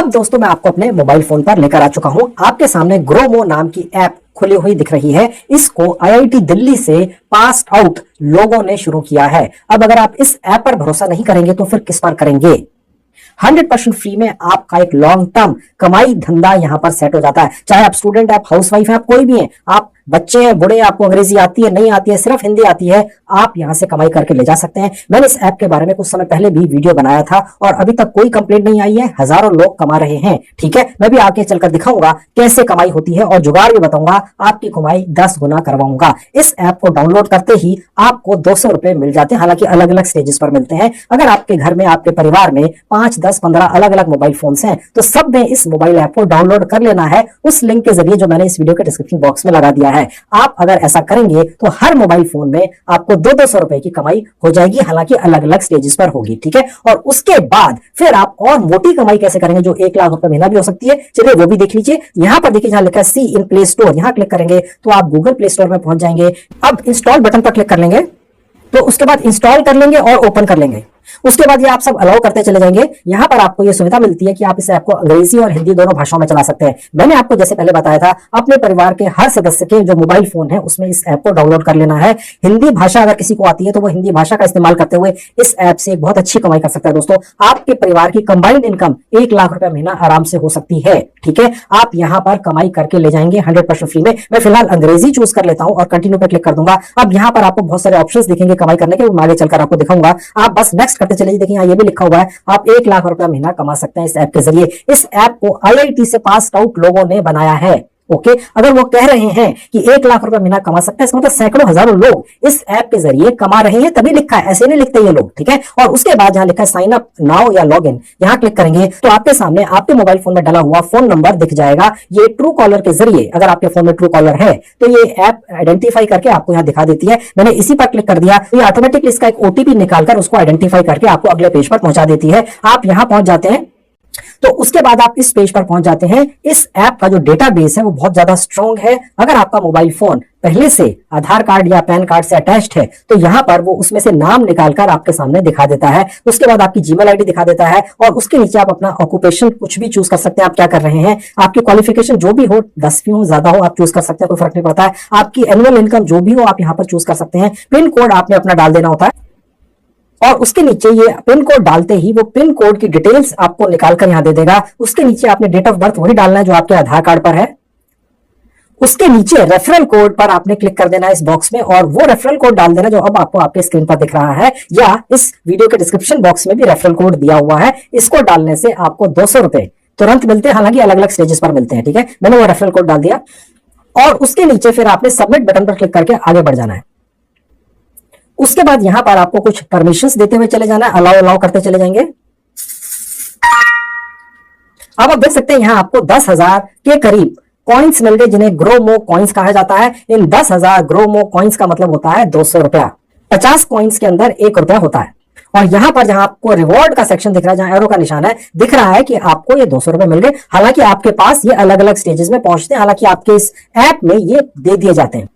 अब दोस्तों मैं आपको अपने मोबाइल फोन पर लेकर आ चुका हूं। आपके सामने ग्रोमो नाम की ऐप खुली हुई दिख रही है। इसको आईआईटी दिल्ली से पास आउट लोगों ने शुरू किया है। अब अगर आप इस ऐप पर भरोसा नहीं करेंगे तो फिर किस पर करेंगे। 100% फ्री में आपका एक लॉन्ग टर्म कमाई धंधा यहां पर सेट हो जाता है। चाहे आप स्टूडेंट, आप हाउसवाइफ हैं, आप कोई भी हैं, आप बच्चे हैं, बूढ़े, आपको अंग्रेजी आती है, नहीं आती है, सिर्फ हिंदी आती है, आप यहां से कमाई करके ले जा सकते हैं। मैंने इस ऐप के बारे में कुछ समय पहले भी वीडियो बनाया था और अभी तक कोई कंप्लेंट नहीं आई है। हजारों लोग कमा रहे हैं। ठीक है, मैं भी आगे चलकर दिखाऊंगा कैसे कमाई होती है और जुगाड़ भी बताऊंगा, आपकी कमाई 10 गुना करवाऊंगा। इस ऐप को डाउनलोड करते ही आपको 200 रुपए मिल जाते हैं। हालांकि अलग अलग स्टेजेस पर मिलते हैं। अगर आपके घर में, आपके परिवार में 5, 10, 15 अलग अलग मोबाइल फोन हैं तो सब ने इस मोबाइल ऐप को डाउनलोड कर लेना है उस लिंक के जरिए जो मैंने इस वीडियो के डिस्क्रिप्शन बॉक्स में लगा दिया है। आप अगर ऐसा करेंगे तो हर मोबाइल फोन में आपको 200 रुपए की कमाई हो जाएगी। हालांकि अलग अलग स्टेजेस पर होगी। ठीक है, और उसके बाद फिर आप और मोटी कमाई कैसे करेंगे जो 1 लाख रुपए महीना भी हो सकती है। चलिए वो भी देख लीजिए। यहां पर देखिए, जहां लिखा है सी इन प्ले स्टोर, यहां क्लिक करेंगे तो आप गूगल प्ले स्टोर में पहुंच जाएंगे। अब इंस्टॉल बटन पर क्लिक कर लेंगे तो उसके बाद इंस्टॉल कर लेंगे और ओपन कर लेंगे। उसके बाद ये आप सब अलाउ करते चले जाएंगे। यहां पर आपको ये सुविधा मिलती है कि आप इस ऐप को अंग्रेजी और हिंदी दोनों भाषाओं में चला सकते हैं। मैंने आपको जैसे पहले बताया था, अपने परिवार के हर सदस्य के जो मोबाइल फोन है उसमें इस ऐप को डाउनलोड कर लेना है। हिंदी भाषा अगर किसी को आती है तो वो हिंदी भाषा का इस्तेमाल करते हुए इस ऐप से बहुत अच्छी कमाई कर सकता है। दोस्तों, आपके परिवार की कंबाइंड इनकम 1 लाख रुपए महीना आराम से हो सकती है। ठीक है, आप यहां पर कमाई करके ले जाएंगे 100% फ्री में। मैं फिलहाल अंग्रेजी चूज कर लेता हूं और कंटिन्यू पे क्लिक कर दूंगा। अब यहां पर आपको बहुत सारे ऑप्शंस दिखेंगे कमाई करने के, मैं आगे चलकर आपको दिखाऊंगा। आप बस नेक्स्ट करते चलिए। देखिए ये भी लिखा हुआ है, आप 1 लाख रुपया महीना कमा सकते हैं इस ऐप के जरिए। इस ऐप को आईआईटी से पास आउट लोगों ने बनाया है। ओके, अगर वो कह रहे हैं कि 1 लाख रुपया महीना कमा सकते हैं, इसका मतलब सैकड़ों हजारों लोग इस ऐप के जरिए कमा रहे हैं, तभी लिखा है, ऐसे नहीं लिखते ये लोग। ठीक है, और उसके बाद जहां लिखा है साइन अप नाउ या लॉग इन, यहां क्लिक करेंगे तो आपके सामने आपके मोबाइल फोन में डला हुआ फोन नंबर दिख जाएगा। ये ट्रू कॉलर के जरिए, अगर आपके फोन में ट्रू कॉलर है तो ये ऐप आइडेंटिफाई करके आपको यहां दिखा देती है। मैंने इसी पर क्लिक कर दिया तो ये ऑटोमेटिकली इसका एक ओटीपी निकालकर उसको आइडेंटिफाई करके आपको अगले पेज पर पहुंचा देती है। आप यहां पहुंच जाते हैं तो उसके बाद आप इस पेज पर पहुंच जाते हैं। इस ऐप का जो डेटाबेस है वो बहुत ज्यादा स्ट्रांग है। अगर आपका मोबाइल फोन पहले से आधार कार्ड या पैन कार्ड से अटैच्ड है तो यहां पर वो उसमें से नाम निकालकर आपके सामने दिखा देता है। उसके बाद आपकी जीमेल आईडी दिखा देता है और उसके नीचे आप अपना ऑक्यूपेशन कुछ भी चूज कर सकते हैं। आप क्या कर रहे हैं, आपकी क्वालिफिकेशन जो भी हो, 10वीं हो, ज्यादा हो, आप चूज कर सकते हैं, कोई फर्क नहीं पड़ता है। आपकी एनुअल इनकम जो भी हो आप यहां पर चूज कर सकते हैं। पिन कोड आपने अपना डाल देना होता है और उसके नीचे ये पिन कोड डालते ही वो पिन कोड की डिटेल्स आपको निकालकर यहां दे देगा। उसके नीचे आपने डेट ऑफ बर्थ वही डालना है जो आपके आधार कार्ड पर है। उसके नीचे रेफरल कोड पर आपने क्लिक कर देना है इस बॉक्स में और वो रेफरल कोड डाल देना जो अब आपको आपके स्क्रीन पर दिख रहा है, या इस वीडियो के डिस्क्रिप्शन बॉक्स में भी रेफरल कोड दिया हुआ है। इसको डालने से आपको 200 रुपए तुरंत मिलते हैं। हालांकि अलग अलग स्टेजेस पर मिलते हैं। ठीक है, मैंने वो रेफरल कोड डाल दिया और उसके नीचे फिर आपने सबमिट बटन पर क्लिक करके आगे बढ़ जाना है। उसके बाद यहां पर आपको कुछ परमिशंस देते हुए चले जाना है, अलाउ अलाउ करते चले जाएंगे। अब आप देख सकते हैं यहां आपको 10,000 के करीब कॉइन्स मिल गए जिन्हें ग्रोमो कॉइन्स कहा जाता है। इन 10,000 ग्रोमो कॉइन्स का मतलब होता है 200 रुपया। 50 कॉइन्स के अंदर 1 रुपया होता है। और यहां पर जहां आपको रिवॉर्ड का सेक्शन दिख रहा है, जहां एरो का निशान है, दिख रहा है कि आपको ये 200 रुपए मिल गए। हालांकि आपके पास ये अलग अलग स्टेजेस में पहुंचते हैं। हालांकि आपके इस ऐप में ये दे दिए जाते हैं।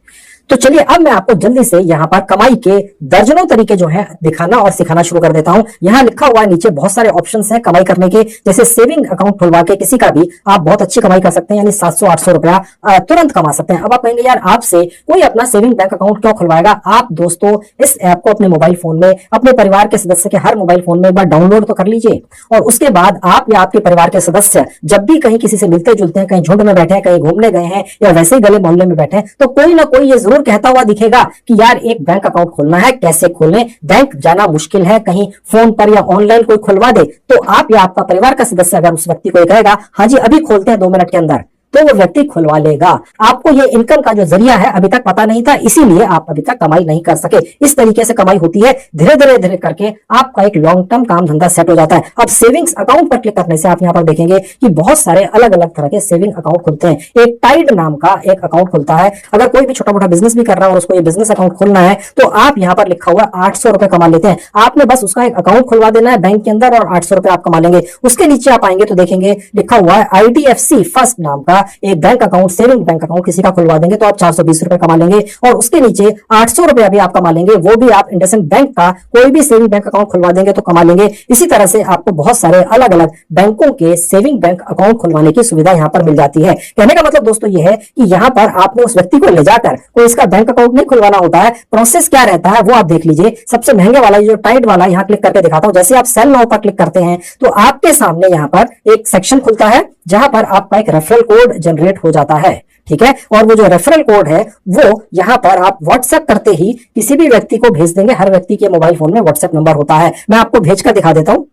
तो चलिए अब मैं आपको जल्दी से यहां पर कमाई के दर्जनों तरीके जो है दिखाना और सिखाना शुरू कर देता हूं। यहां लिखा हुआ है नीचे बहुत सारे ऑप्शंस हैं कमाई करने के, जैसे सेविंग अकाउंट खुलवा के किसी का भी आप बहुत अच्छी कमाई कर सकते हैं, यानी 700-800 रुपया तुरंत कमा सकते हैं। अब आप कहेंगे यार आपसे कोई अपना सेविंग बैंक अकाउंट क्यों खुलवाएगा। आप दोस्तों इस ऐप को अपने मोबाइल फोन में, अपने परिवार के सदस्य के हर मोबाइल फोन में एक बार डाउनलोड तो कर लीजिए और उसके बाद आप या आपके परिवार के सदस्य जब भी कहीं किसी से मिलते जुलते हैं, कहीं झुंड में बैठे हैं, कहीं घूमने गए हैं या वैसे ही गले मोहल्ले में बैठे हैं, तो कोई ना कोई ये जरूर कहता हुआ दिखेगा कि यार एक बैंक अकाउंट खोलना है, कैसे खोलें, बैंक जाना मुश्किल है, कहीं फोन पर या ऑनलाइन कोई खुलवा दे। तो आप या आपका परिवार का सदस्य अगर उस व्यक्ति को कहेगा हाँ जी अभी खोलते हैं 2 मिनट के अंदर, तो वो व्यक्ति खुलवा लेगा। आपको ये इनकम का जो जरिया है अभी तक पता नहीं था, इसीलिए आप अभी तक कमाई नहीं कर सके। इस तरीके से कमाई होती है। धीरे धीरे धीरे करके आपका एक लॉन्ग टर्म काम धंधा सेट हो जाता है। अब सेविंग्स अकाउंट पर क्लिक करने से आप यहां पर देखेंगे कि बहुत सारे अलग अलग तरह के सेविंग अकाउंट खुलते हैं। एक टाइड नाम का एक अकाउंट खुलता है। अगर कोई भी छोटा मोटा बिजनेस भी कर रहा है और उसको ये बिजनेस अकाउंट खोलना है तो आप यहां पर लिखा हुआ 800 रुपए कमा लेते हैं। आपने बस उसका एक अकाउंट खुलवा देना है बैंक के अंदर और 800 रुपए आप कमा लेंगे। उसके नीचे आप आएंगे तो देखेंगे लिखा हुआ है IDFC फर्स्ट नाम का एक bank account, saving bank account किसी का खुलवा देंगे तो आप 420 रुपए कमा लेंगे, और उसके नीचे 800 रुपया भी आप कमा लेंगे, वो भी आप इंडसइंड बैंक का कोई भी सेविंग बैंक अकाउंट खुलवा देंगे तो कमा लेंगे। इसी तरह से आपको बहुत सारे अलग अलग बैंकों के सेविंग बैंक अकाउंट खुलवाने की सुविधा यहाँ पर मिल जाती है। कहने का मतलब दोस्तों ये है कि यहाँ पर आपने उस व्यक्ति को ले जाकर कोई इसका बैंक अकाउंट नहीं खुलवाना होता है। प्रोसेस क्या रहता है वो आप देख लीजिए। सबसे महंगे वाला जो टाइट वाला, यहाँ क्लिक करके दिखाता हूं। जैसे आप सेल नाउ पर क्लिक करते हैं तो आपके सामने यहाँ पर एक सेक्शन खुलता है जहां पर आपका एक रेफरल कोड जनरेट हो जाता है, ठीक है। और वो जो रेफरल कोड है वो यहाँ पर आप व्हाट्सएप करते ही किसी भी व्यक्ति को भेज देंगे। हर व्यक्ति के मोबाइल फोन में व्हाट्सएप नंबर होता है, मैं आपको भेजकर दिखा देता हूं।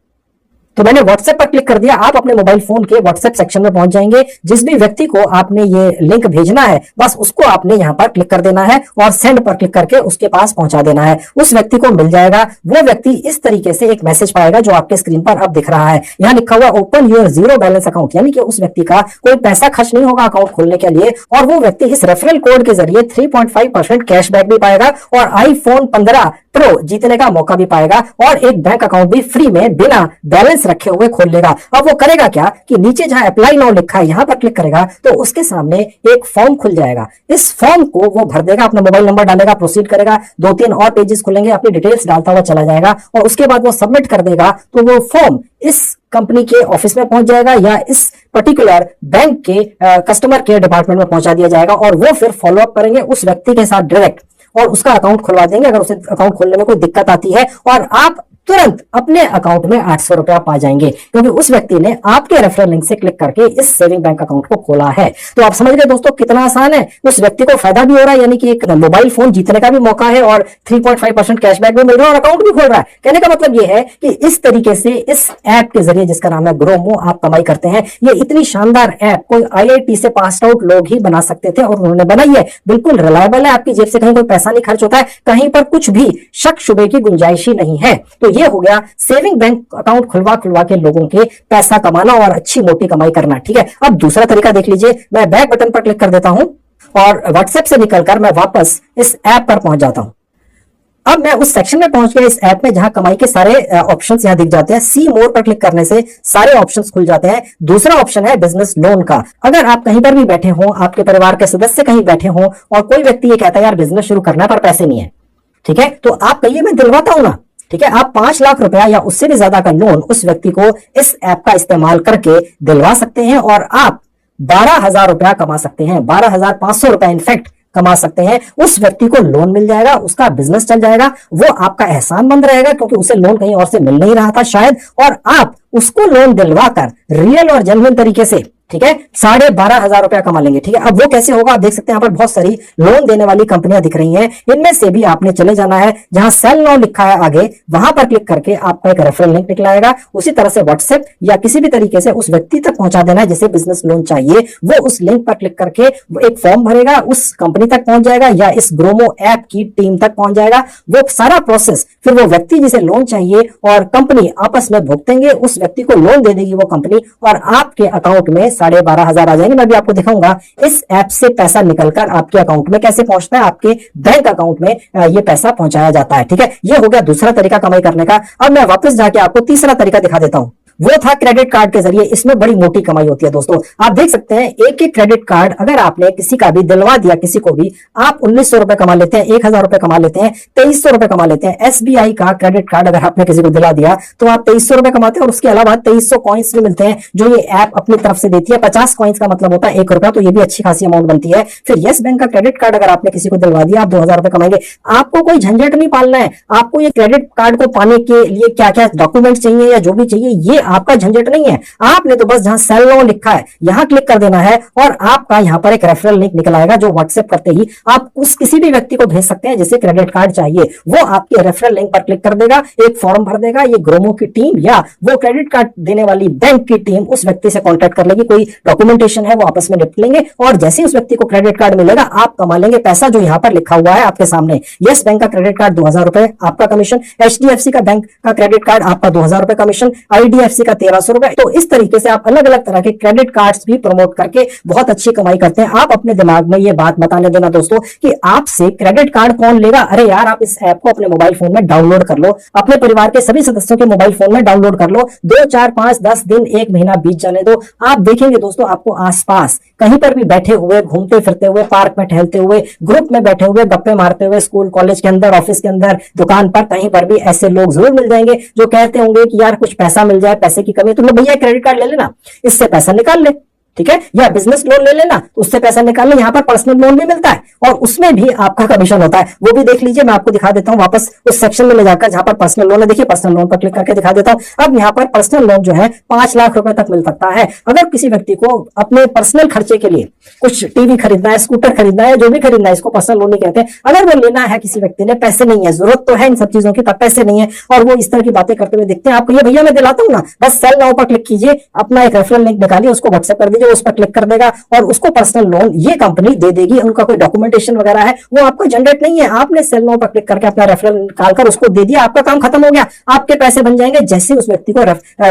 तो मैंने व्हाट्सएप पर क्लिक कर दिया, आप अपने मोबाइल फोन के व्हाट्सएप सेक्शन में पहुंच जाएंगे। जिस भी व्यक्ति को आपने ये लिंक भेजना है बस उसको आपने यहाँ पर क्लिक कर देना है और सेंड पर क्लिक करके उसके पास पहुंचा देना है। उस व्यक्ति को मिल जाएगा। वो व्यक्ति इस तरीके से एक मैसेज पाएगा जो आपके स्क्रीन पर अब दिख रहा है। यहाँ लिखा हुआ open your zero balance account, यानी कि उस व्यक्ति का कोई पैसा खर्च नहीं होगा अकाउंट खोलने के लिए, और वो व्यक्ति इस रेफरल कोड के जरिए 3.5% कैशबैक भी पाएगा और आईफोन 15 प्रो जीतने का मौका भी पाएगा, और एक बैंक अकाउंट भी फ्री में बिना बैलेंस रखे हुए खोल लेगा। अब वो करेगा क्या कि नीचे जहां अप्लाई नाउ लिखा है यहाँ पर क्लिक करेगा तो उसके सामने एक फॉर्म खुल जाएगा। इस फॉर्म को वो भर देगा, अपना मोबाइल नंबर डालेगा, प्रोसीड करेगा, 2-3 और पेजेस खुलेंगे, अपनी डिटेल्स डालता हुआ चला जाएगा और उसके बाद वो सबमिट कर देगा तो वो फॉर्म इस कंपनी के ऑफिस में पहुंच जाएगा या इस पर्टिकुलर बैंक के कस्टमर केयर डिपार्टमेंट में पहुंचा दिया जाएगा, और वो फिर फॉलो अप करेंगे उस व्यक्ति के साथ डायरेक्ट और उसका अकाउंट खुलवा देंगे अगर उसे अकाउंट खोलने में कोई दिक्कत आती है, और आप तुरंत अपने अकाउंट में 800 रुपया पा जाएंगे क्योंकि उस व्यक्ति ने आपके रेफरल लिंक से क्लिक करके इस सेविंग बैंक अकाउंट को खोला है। तो आप समझ गए दोस्तों कितना आसान है। उस व्यक्ति को फायदा भी हो रहा है, यानी कि एक मोबाइल फोन जीतने का भी मौका है और 3.5% कैशबैक भी मिल रहा है और अकाउंट भी खोल रहा है। कहने का मतलब यह है कि इस तरीके से इस ऐप के जरिए, जिसका नाम है ग्रोमो, आप कमाई करते हैं। ये इतनी शानदार ऐप कोई IIT से पास आउट लोग ही बना सकते थे और उन्होंने बनाई है। बिल्कुल रिलायबल है, आपकी जेब से कहीं कोई पैसा नहीं खर्च होता है, कहीं पर कुछ भी शक शुबे की गुंजाइश ही नहीं है। तो ये हो गया सेविंग बैंक अकाउंट खुलवा के लोगों के पैसा कमाना और अच्छी मोटी कमाई करना, ठीक है। अब दूसरा तरीका देख लीजिए। मैं बैक बटन पर क्लिक कर देता हूं और व्हाट्सएप से निकलकर मैं वापस इस ऐप पर पहुंच जाता हूं। अब मैं उस सेक्शन में पहुंच गया इस ऐप में जहां कमाई के सारे ऑप्शंस यहां दिख जाते हैं। सी मोर पर क्लिक करने से सारे ऑप्शंस खुल जाते हैं। दूसरा ऑप्शन है बिजनेस लोन का। अगर आप कहीं पर भी बैठे हो, आपके परिवार के सदस्य कहीं बैठे हो और कोई व्यक्ति ये कहता है यार बिजनेस शुरू करना पर पैसे नहीं है, ठीक है, तो आप कहिए मैं दिलवाता हूं ना, ठीक है। आप 5 लाख रुपया या उससे भी ज्यादा का लोन उस व्यक्ति को इस ऐप का इस्तेमाल करके दिलवा सकते हैं और आप 12,000 रुपया कमा सकते हैं, 12,500 रुपया इनफैक्ट कमा सकते हैं। उस व्यक्ति को लोन मिल जाएगा, उसका बिजनेस चल जाएगा, वो आपका एहसानमंद रहेगा क्योंकि उसे लोन कहीं और से मिल नहीं रहा था शायद, और आप उसको लोन दिलवाकर रियल और जेन्युइन तरीके से, ठीक है, 12,500 रुपया कमा लेंगे, ठीक है। अब वो कैसे होगा आप देख सकते हैं, यहाँ पर बहुत सारी लोन देने वाली कंपनियां दिख रही हैं। इनमें से भी आपने चले जाना है जहां सेल नाउ लिखा है आगे, वहां पर क्लिक करके आपका एक रेफरल लिंक निकला आएगा। उसी तरह से व्हाट्सएप या किसी भी तरीके से उस व्यक्ति तक पहुंचा देना है जिसे बिजनेस लोन चाहिए। वो उस लिंक पर क्लिक करके एक फॉर्म भरेगा, उस कंपनी तक पहुंच जाएगा या इस ग्रोमो ऐप की टीम तक पहुंच जाएगा। वो सारा प्रोसेस फिर वो व्यक्ति जिसे लोन चाहिए और कंपनी आपस में भुगतेंगे, उस व्यक्ति को लोन दे देगी वो कंपनी और आपके अकाउंट में 12,500 आ जाएंगे। मैं भी आपको दिखाऊंगा इस ऐप से पैसा निकलकर आपके अकाउंट में कैसे पहुंचता है, आपके बैंक अकाउंट में ये पैसा पहुंचाया जाता है, ठीक है। ये हो गया दूसरा तरीका कमाई करने का। अब मैं वापस जाके आपको तीसरा तरीका दिखा देता हूं। वो था क्रेडिट कार्ड के जरिए। इसमें बड़ी मोटी कमाई होती है दोस्तों। आप देख सकते हैं एक एक क्रेडिट कार्ड अगर आपने किसी का भी दिलवा दिया, किसी को भी, आप 1,900 रुपए कमा लेते हैं, 1,000 रुपए कमा लेते हैं, 2,300 रुपए कमा लेते हैं। SBI का क्रेडिट कार्ड अगर आपने किसी को दिला दिया तो आप 2,300 रुपए कमाते हैं और उसके अलावा 2,300 कॉइन्स भी मिलते हैं जो ये ऐप अपनी तरफ से देती है। 50 कॉइन्स का मतलब होता है 1 रुपया, तो ये भी अच्छी खासी अमाउंट बनती है। फिर येस बैंक का क्रेडिट कार्ड अगर आपने किसी को दिलवा दिया, आप 2,000 रुपए कमाएंगे। आपको कोई झंझट नहीं पालना है। आपको ये क्रेडिट कार्ड को पाने के लिए क्या क्या डॉक्यूमेंट चाहिए या जो भी चाहिए, ये आपका झंझट नहीं है। आपने तो बस जहां सेल नाउ लिखा है यहां क्लिक कर देना है और आपका यहां पर एक रेफरल लिंक निकल आएगा जो व्हाट्सएप करते ही आप उस किसी भी व्यक्ति को भेज सकते हैं जिसे क्रेडिट कार्ड चाहिए। वो आपके रेफरल लिंक पर क्लिक कर देगा, एक फॉर्म भर देगा। ये ग्रोमो की टीम या वो क्रेडिट कार्ड देने वाली बैंक की टीम उस व्यक्ति से कॉन्टैक्ट कर लेगी। कोई डॉक्यूमेंटेशन है वो आपस में निपट लेंगे और जैसे ही उस व्यक्ति को क्रेडिट कार्ड मिलेगा आप कमा लेंगे पैसा जो यहां पर लिखा हुआ है आपके सामने। यस बैंक का क्रेडिट कार्ड 2,000 रुपए आपका कमीशन, HDFC का बैंक का क्रेडिट कार्ड आपका 2,000 रुपए कमीशन, IDFC HDFC का 1300 रुपए। तो इस तरीके से आप अलग अलग तरह के क्रेडिट कार्ड्स भी प्रमोट करके बहुत अच्छी कमाई करते हैं। आप अपने दिमाग में ये बात बताने देना दोस्तों कि आपसे क्रेडिट कार्ड कौन लेगा। अरे यार, आप इस ऐप को अपने मोबाइल फोन में डाउनलोड कर लो, अपने परिवार के सभी सदस्यों के मोबाइल फोन में डाउनलोड कर लो। 2, 4, 5, 10 दिन, 1 महीना बीत जाने दो, आप देखेंगे दोस्तों आपको आसपास कहीं पर भी बैठे हुए, घूमते फिरते हुए, पार्क में टहलते हुए, ग्रुप में बैठे हुए, गप्पे मारते हुए, स्कूल कॉलेज के अंदर, ऑफिस के अंदर, दुकान पर, कहीं पर भी ऐसे लोग जरूर मिल जाएंगे जो कहते होंगे कि यार कुछ पैसा मिल जाए, पैसे की कमी है, तो लो भैया क्रेडिट कार्ड ले लेना, इससे पैसा निकाल ले, ठीक है, या बिजनेस लोन ले लेना, उससे पैसा निकाल ले। यहाँ पर पर्सनल लोन भी मिलता है और उसमें भी आपका कमीशन होता है, वो भी देख लीजिए। मैं आपको दिखा देता हूँ वापस उस सेक्शन में ले जाकर जहां पर पर्सनल लोन है। देखिए, पर्सनल लोन पर क्लिक करके दिखा देता हूं। अब यहाँ पर पर्सनल लोन जो है 5 लाख रुपए तक मिल सकता है। अगर किसी व्यक्ति को अपने पर्सनल खर्चे के लिए कुछ टीवी खरीदना है, स्कूटर खरीदना है, जो भी खरीदना है, इसको पर्सनल लोन नहीं कहते हैं। अगर वो लेना है किसी व्यक्ति ने, पैसे नहीं है, जरूरत तो है इन सब चीजों की, पर पैसे नहीं है, और वो इस तरह की बातें करते हुए दिखते हैं आपको, ये भैया मैं दिलाता हूँ ना, बस सेल नाउ पर क्लिक कीजिए, अपना एक रेफरल लिंक निकालिए, उसको व्हाट्सएप कर दीजिए, उस पर क्लिक कर देगा और उसको पर्सनल लोन ये कंपनी दे देगी। उनका कोई डॉक्यूमेंटेशन वगैरह है वो आपको जनरेट नहीं है, आपने सेल नाउ पर क्लिक करके अपना रेफरल निकालकर उसको दे दिया, आपका काम खत्म हो गया, आपके पैसे बन जाएंगे। जैसे उस व्यक्ति को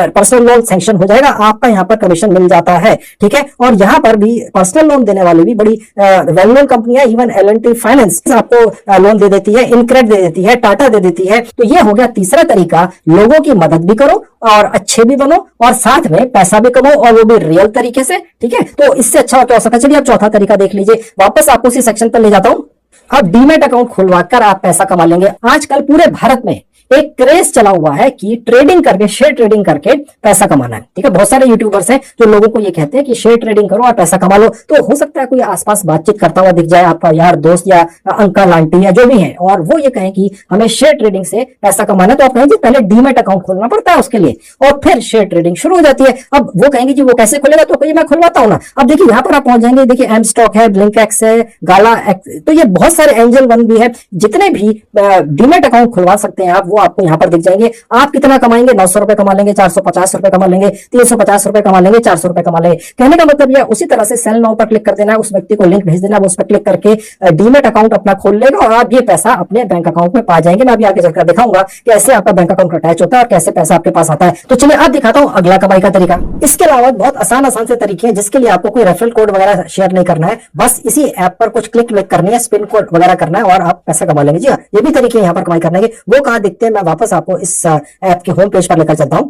पर्सनल लोन सैंक्शन हो जाएगा, आपका यहाँ पर कमीशन मिल जाता है, ठीक है। और यहाँ पर भी पर्सनल लोन देने वाली भी बड़ी वेल नोन कंपनियां, इवन L&T फाइनेंस आपको लोन दे देती है, इनक्रेड दे देती है, टाटा दे देती है। तो ये हो गया तीसरा तरीका, लोगों की मदद भी करो और अच्छे भी बनो और साथ में पैसा भी कमाओ, और वो भी रियल तरीके से, ठीक है। तो इससे अच्छा क्या हो सकता है। चलिए अब चौथा तरीका देख लीजिए, वापस आपको उसी सेक्शन पर ले जाता हूं। अब डीमैट अकाउंट खुलवाकर आप पैसा कमा लेंगे। आजकल पूरे भारत में एक क्रेज चला हुआ है कि ट्रेडिंग करके, शेयर ट्रेडिंग करके पैसा कमाना है, ठीक है। बहुत सारे यूट्यूबर्स हैं जो लोगों को ये कहते हैं कि शेयर ट्रेडिंग करो और पैसा कमा लो। तो हो सकता है कोई आसपास बातचीत करता हुआ दिख जाए, आपका यार दोस्त या अंकल आंटी या जो भी है, और वो ये कहें कि हमें शेयर ट्रेडिंग से पैसा कमाना है, तो आप कहेंगे पहले डीमैट अकाउंट खोलना पड़ता है उसके लिए, और फिर शेयर ट्रेडिंग शुरू हो जाती है। अब वो कहेंगे जी वो कैसे खुलेगा, तो कहिए मैं खुलवाता हूं ना। अब देखिए यहाँ पर आप पहुंच जाएंगे, देखिए एम स्टॉक है, ब्लिंकएक्स है, गाला, तो ये बहुत सारे एंजल वन भी है, जितने भी डीमैट अकाउंट खुलवा सकते हैं आप, वो आपको यहाँ पर दिख जाएंगे। आप कितना कमाएंगे, 900 रुपए कमा लेंगे, 450 रुपए कमा लेंगे, 350 रुपए कमा लेंगे, 400 रुपए कमा लेंगे। कहने का मतलब यह उसी तरह से सेल नाउ पर क्लिक कर देना है, उस व्यक्ति को लिंक भेज देना, उस पर क्लिक करके डीमैट अकाउंट अपना खोल लेगा और आप ये पैसा अपने बैंक अकाउंट में पा जाएंगे। मैं अभी आगे चलकर दिखाऊंगा कैसे आपका बैंक अकाउंट अटैच होता है और कैसे पैसा आपके पास आता है। तो चलिए अब दिखाता हूं अगला कमाई का तरीका। इसके अलावा बहुत आसान से तरीके हैं जिसके लिए आपको कोई रेफरल कोड वगैरह शेयर नहीं करना है, बस इसी ऐप पर कुछ क्लिक करनी है, स्पिन कोड वगैरह करना है और आप पैसा कमा लेंगे। जी हाँ, ये भी तरीके यहाँ पर कमाई करने के। वो कहां दिखते हैं, मैं वापस आपको इस ऐप के होम पेज पर लेकर चलता हूं।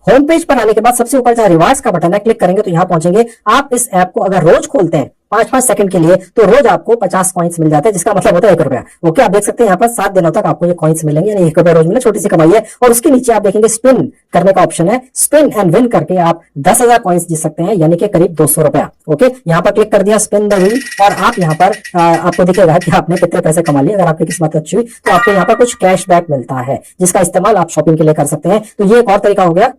होम पेज पर आने के बाद सबसे ऊपर जहां रिवार्ड्स का बटन है, क्लिक करेंगे तो यहां पहुंचेंगे। आप इस ऐप को अगर रोज खोलते हैं 5-5 सेकंड के लिए, तो रोज आपको 50 कॉइन्स मिल जाते हैं, जिसका मतलब होता है 1 रुपया। ओके, आप देख सकते हैं यहाँ पर 7 दिनों तक आपको ये कॉइन्स मिलेंगे, यानी 1 रुपया रोज मिले, छोटी सी कमाई है। और उसके नीचे आप देखेंगे स्पिन करने का ऑप्शन है, स्पिन एंड विन करके आप 10,000 कॉइन्स जीत सकते हैं, यानी कि करीब 200 रुपया। ओके, यहाँ पर क्लिक कर दिया, स्पिन द व्हील, और आप यहाँ पर आपको दिखेगा कि आपने कितने पैसे कमा लिए। अगर आपकी किस्मत अच्छी हुई तो आपको यहाँ पर कुछ कैशबैक मिलता है, जिसका इस्तेमाल आप शॉपिंग के लिए कर सकते हैं। तो ये एक और तरीका हो गया।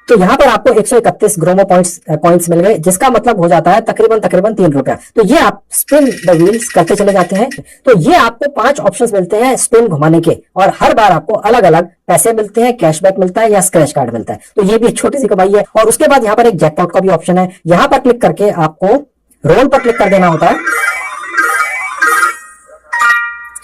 तो यहां पर आपको 131 ग्रोमो पॉइंट्स मिल गए, जिसका मतलब हो जाता है तकरीबन 3 रुपया। तो ये आप स्पिन द व्हील्स करते चले जाते हैं, तो ये आपको 5 ऑप्शंस मिलते हैं स्पिन घुमाने के, और हर बार आपको अलग अलग पैसे मिलते हैं, कैशबैक मिलता है या स्क्रैच कार्ड मिलता है। तो ये भी एक छोटी सी कमाई है। और उसके बाद यहाँ पर एक जैकपॉट का भी ऑप्शन है, यहां पर क्लिक करके आपको रोल पर क्लिक कर देना होता है।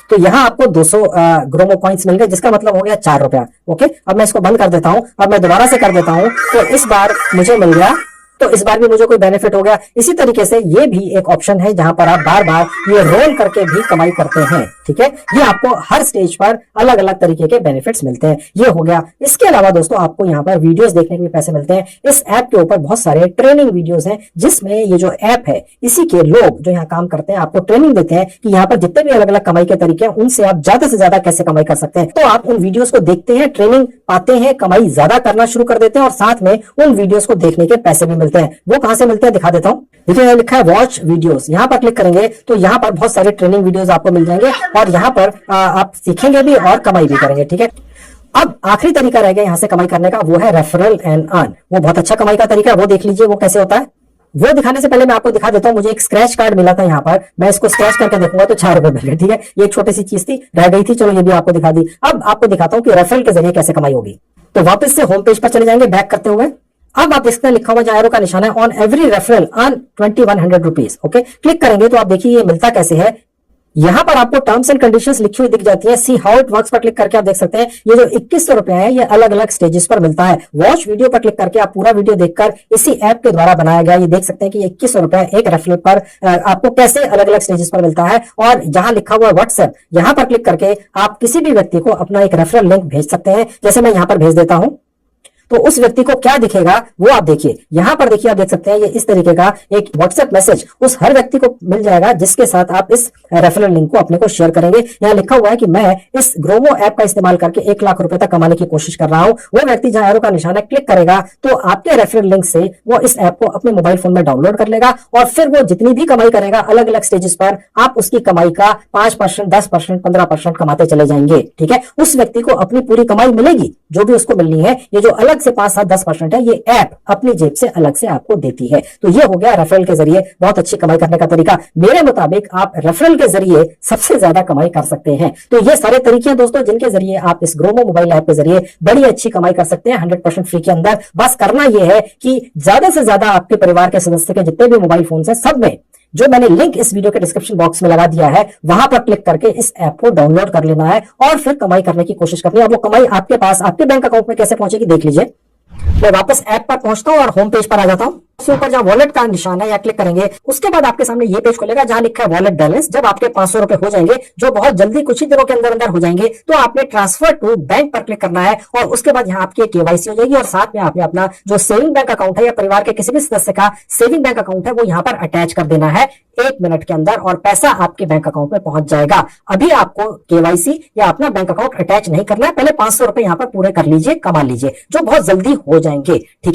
तो यहाँ आपको 200 ग्रोमो पॉइंट्स मिल गए, जिसका मतलब हो गया 4 रुपया। ओके, अब मैं इसको बंद कर देता हूं, अब मैं दोबारा से कर देता हूं, तो इस बार मुझे मिल गया, तो इस बार भी मुझे कोई बेनिफिट हो गया। इसी तरीके से ये भी एक ऑप्शन है जहां पर आप बार बार ये रोल करके भी कमाई करते हैं, ठीक है। ये आपको हर स्टेज पर अलग अलग तरीके के बेनिफिट्स मिलते हैं, ये हो गया। इसके अलावा दोस्तों आपको यहाँ पर वीडियोस देखने के भी पैसे मिलते हैं। इस ऐप के ऊपर बहुत सारे ट्रेनिंग वीडियोस हैं, जिसमें ये जो ऐप है, इसी के लोग जो यहाँ काम करते हैं आपको ट्रेनिंग देते हैं कि यहाँ पर जितने भी अलग अलग कमाई के तरीके हैं, उनसे आप ज्यादा से ज्यादा कैसे कमाई कर सकते हैं। तो आप उन वीडियोस को देखते हैं, ट्रेनिंग पाते हैं, कमाई ज्यादा करना शुरू कर देते हैं, और साथ में उन वीडियोस को देखने के पैसे भी मिलते हैं। वो कहां से मिलते हैं दिखा देता हूं। देखिए लिखा है वॉच वीडियोस, यहाँ पर क्लिक करेंगे तो यहाँ पर बहुत सारे ट्रेनिंग वीडियोस आपको मिल जाएंगे, और यहाँ पर आप सीखेंगे भी और कमाई भी करेंगे, ठीक है। अब आखिरी तरीका रह गया यहाँ से कमाई करने का, वो है रेफरल एंड अर्न। वो बहुत अच्छा कमाई का तरीका है, वो देख लीजिए वो कैसे होता है। वो दिखाने से पहले मैं आपको दिखा देता हूं, मुझे एक स्क्रैच कार्ड मिला था यहाँ पर, मैं इसको स्क्रैच करके देखूंगा तो 4 रुपए मिल गए, ठीक है। ये एक छोटी सी चीज थी, रह गई थी, चलो ये भी आपको दिखा दी। अब आपको दिखाता हूं कि रेफरल के जरिए कैसे कमाई होगी। तो वापस से होम पेज पर चले जाएंगे बैक करते हुए। अब आप इसमें लिखा हुआ जो एरो का निशान है, on every referral earn 2100 rupees. Okay, click करेंगे तो आप देखिए ये मिलता कैसे है। यहाँ पर आपको टर्म्स एंड कंडीशंस लिखी हुई दिख जाती है। सी हाउ इट वर्क्स पर क्लिक करके आप देख सकते हैं ये जो 2100 रुपए है ये अलग अलग स्टेजेस पर मिलता है। वॉच वीडियो पर क्लिक करके आप पूरा वीडियो देखकर इसी ऐप के द्वारा बनाया गया ये देख सकते हैं कि 2100 रुपए एक रेफरल पर आपको कैसे अलग अलग स्टेजेस पर मिलता है। और जहां लिखा हुआ व्हाट्सएप यहाँ पर क्लिक करके आप किसी भी व्यक्ति को अपना एक रेफरल लिंक भेज सकते हैं। जैसे मैं यहाँ पर भेज देता हूं तो उस व्यक्ति को क्या दिखेगा वो आप देखिए। यहां पर देखिए आप देख सकते हैं ये इस तरीके का एक व्हाट्सएप मैसेज उस हर व्यक्ति को मिल जाएगा जिसके साथ आप इस रेफरल लिंक को अपने को शेयर करेंगे। यहाँ लिखा हुआ है कि मैं इस ग्रोमो ऐप का इस्तेमाल करके 1 लाख रुपए तक कमाने की कोशिश कर रहा हूं। वो व्यक्ति जहां एरो का निशान है क्लिक करेगा तो आपके रेफरल लिंक से वो इस ऐप को अपने मोबाइल फोन में डाउनलोड कर लेगा और फिर वो जितनी भी कमाई करेगा अलग अलग स्टेजेस पर आप उसकी कमाई का 5%, 10%, 15% कमाते चले जाएंगे। ठीक है, उस व्यक्ति को अपनी पूरी कमाई मिलेगी जो भी उसको मिलनी है। ये जो अलग से 5, 7, 10% है ये ऐप अपनी जेब से अलग से आपको देती है। तो ये हो गया रेफरल के जरिए बहुत अच्छी कमाई करने का तरीका। मेरे मुताबिक आप रेफरल के जरिए सबसे ज्यादा कमाई कर सकते हैं। तो ये सारे तरीके हैं दोस्तों जिनके जरिए आप इस ग्रोमो मोबाइल ऐप के जरिए बड़ी अच्छी कमाई कर सकते हैं 100% फ्री के अंदर। बस करना यह है कि ज्यादा से ज्यादा आपके परिवार के सदस्य के जितने भी मोबाइल फोन है सब में जो मैंने लिंक इस वीडियो के डिस्क्रिप्शन बॉक्स में लगा दिया है वहां पर क्लिक करके इस ऐप को डाउनलोड कर लेना है और फिर कमाई करने की कोशिश करनी है। अब वो कमाई आपके पास आपके बैंक अकाउंट में कैसे पहुंचेगी देख लीजिए। मैं वापस ऐप पर पहुंचता हूं और होम पेज पर आ जाता हूं। उसके ऊपर जहां वॉलेट का निशान है या क्लिक करेंगे उसके बाद आपके सामने ये पेज खुलेगा जहां लिखा है वॉलेट बैलेंस। जब आपके 500 रुपए हो जाएंगे जो बहुत जल्दी कुछ ही दिनों के अंदर अंदर हो जाएंगे तो आपने ट्रांसफर टू बैंक पर क्लिक करना है और उसके बाद यहाँ आपकी केवाईसी हो जाएगी और साथ में आपने अपना जो सेविंग बैंक अकाउंट है या परिवार के किसी भी सदस्य का सेविंग बैंक अकाउंट है वो यहाँ पर अटैच कर देना है 1 मिनट के अंदर और पैसा आपके बैंक अकाउंट में पहुंच जाएगा। अभी आपको केवाईसी या अपना बैंक अकाउंट अटैच नहीं करना है, पहले 500 रुपए यहाँ पर पूरे कर लीजिए, कमा लीजिए जो बहुत जल्दी हो जाएंगे। ठीक है।